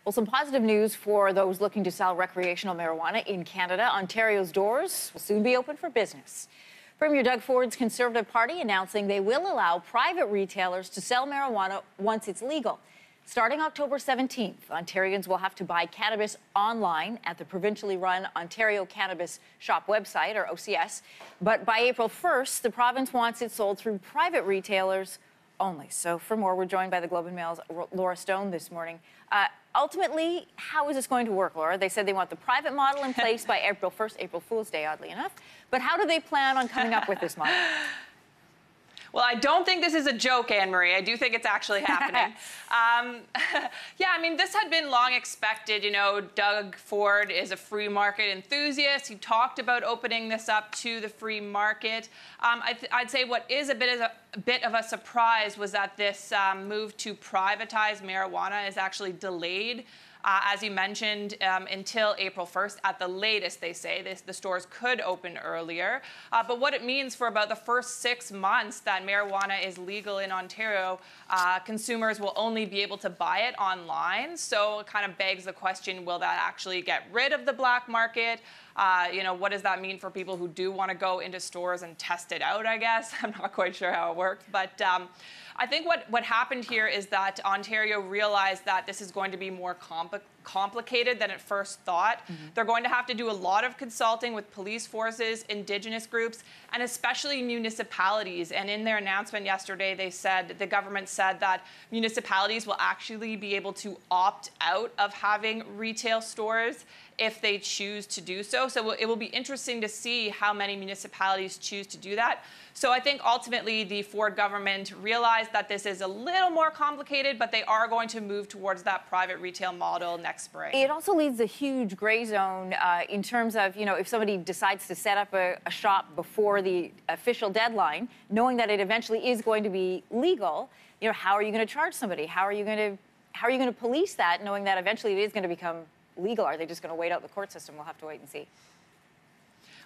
Well, some positive news for those looking to sell recreational marijuana in Canada. Ontario's doors will soon be open for business. Premier Doug Ford's Conservative Party announcing they will allow private retailers to sell marijuana once it's legal. Starting October 17th, Ontarians will have to buy cannabis online at the provincially run Ontario Cannabis Shop website, or OCS. But by April 1st, the province wants it sold through private retailers only. So for more, we're joined by the Globe and Mail's Laura Stone this morning. Ultimately, how is this going to work, Laura? They said they want the private model in place by April 1st, April Fool's Day, oddly enough. But how do they plan on coming up with this model? Well, I don't think this is a joke, Anne-Marie. I do think it's actually happening. Yeah, I mean, this had been long expected. You know, Doug Ford is a free market enthusiast. He talked about opening this up to the free market. I'd say what is a bit of a surprise was that this move to privatize marijuana is actually delayed. As you mentioned, until April 1st, at the latest, they say. The stores could open earlier. But what it means for about the first 6 months that marijuana is legal in Ontario, consumers will only be able to buy it online. So it kind of begs the question, will that actually get rid of the black market? You know, what does that mean for people who do want to go into stores and test it out, I guess? I'm not quite sure how it works. But I think what happened here is that Ontario realized that this is going to be more complicated than it first thought. They're going to have to do a lot of consulting with police forces, Indigenous groups, and especially municipalities. And in their announcement yesterday, they said, the government said that municipalities will actually be able to opt out of having retail stores if they choose to do so. So it will be interesting to see how many municipalities choose to do that. So I think ultimately the Ford government realized that this is a little more complicated, but they are going to move towards that private retail model next spring. It also leaves a huge gray zone in terms of, you know, if somebody decides to set up a shop before the official deadline, knowing that it eventually is going to be legal, you know, how are you going to charge somebody? How are you going to police that, knowing that eventually it is going to become legal? Are they just going to wait out the court system? We'll have to wait and see.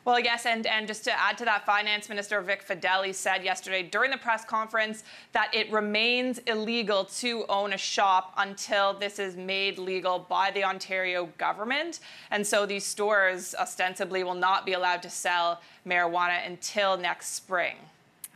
Well, yes, and just to add to that, Finance Minister Vic Fedeli said yesterday during the press conference that it remains illegal to own a shop until this is made legal by the Ontario government. And so these stores ostensibly will not be allowed to sell marijuana until next spring.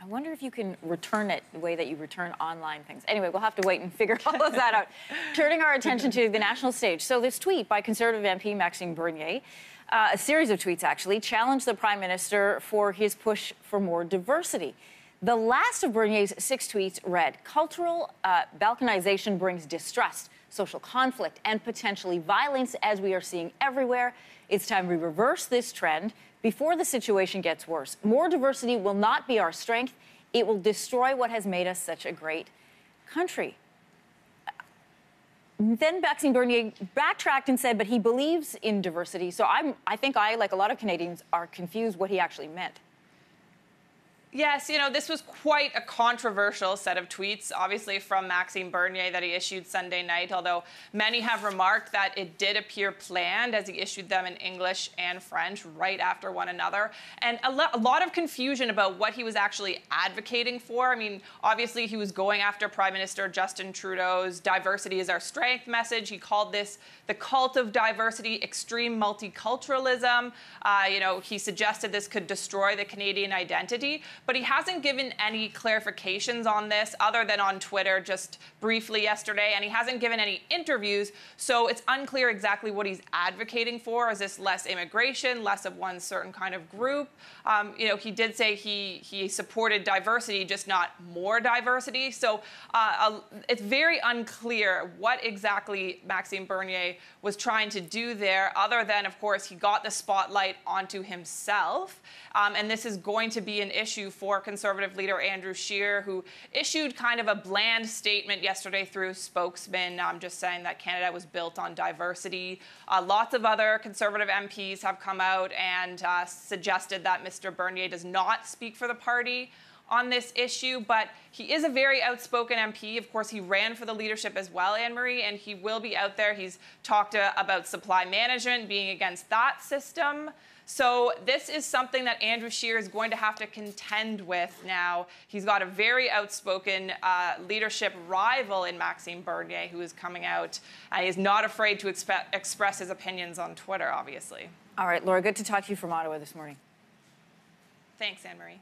I wonder if you can return it the way that you return online things. Anyway, we'll have to wait and figure all of that out. Turning our attention to the national stage. So this tweet by Conservative MP Maxime Bernier, a series of tweets actually, challenged the Prime Minister for his push for more diversity. The last of Bernier's 6 tweets read, "Cultural balkanization brings distrust, social conflict, and potentially violence, as we are seeing everywhere. It's time we reverse this trend before the situation gets worse. More diversity will not be our strength. It will destroy what has made us such a great country." Then Maxime Bernier backtracked and said, but he believes in diversity. So I think I, like a lot of Canadians, are confused what he actually meant. Yes, you know, this was quite a controversial set of tweets, obviously from Maxime Bernier that he issued Sunday night, although many have remarked that it did appear planned as he issued them in English and French right after one another. And a lot of confusion about what he was actually advocating for. I mean, obviously he was going after Prime Minister Justin Trudeau's diversity is our strength message. He called this the cult of diversity, extreme multiculturalism. You know, he suggested this could destroy the Canadian identity. But he hasn't given any clarifications on this other than on Twitter just briefly yesterday, and he hasn't given any interviews, so it's unclear exactly what he's advocating for. Is this less immigration, less of one certain kind of group? You know, he did say he supported diversity, just not more diversity. So it's very unclear what exactly Maxime Bernier was trying to do there, other than, of course, he got the spotlight onto himself. And this is going to be an issue for Conservative leader Andrew Scheer, who issued kind of a bland statement yesterday through spokesman, just saying that Canada was built on diversity. Lots of other Conservative MPs have come out and suggested that Mr. Bernier does not speak for the party on this issue, but he is a very outspoken MP. Of course, he ran for the leadership as well, Anne-Marie, and he will be out there. He's talked about supply management, being against that system. So this is something that Andrew Scheer is going to have to contend with now. He's got a very outspoken leadership rival in Maxime Bernier, who is coming out. He's not afraid to express his opinions on Twitter, obviously. All right, Laura, good to talk to you from Ottawa this morning. Thanks, Anne-Marie.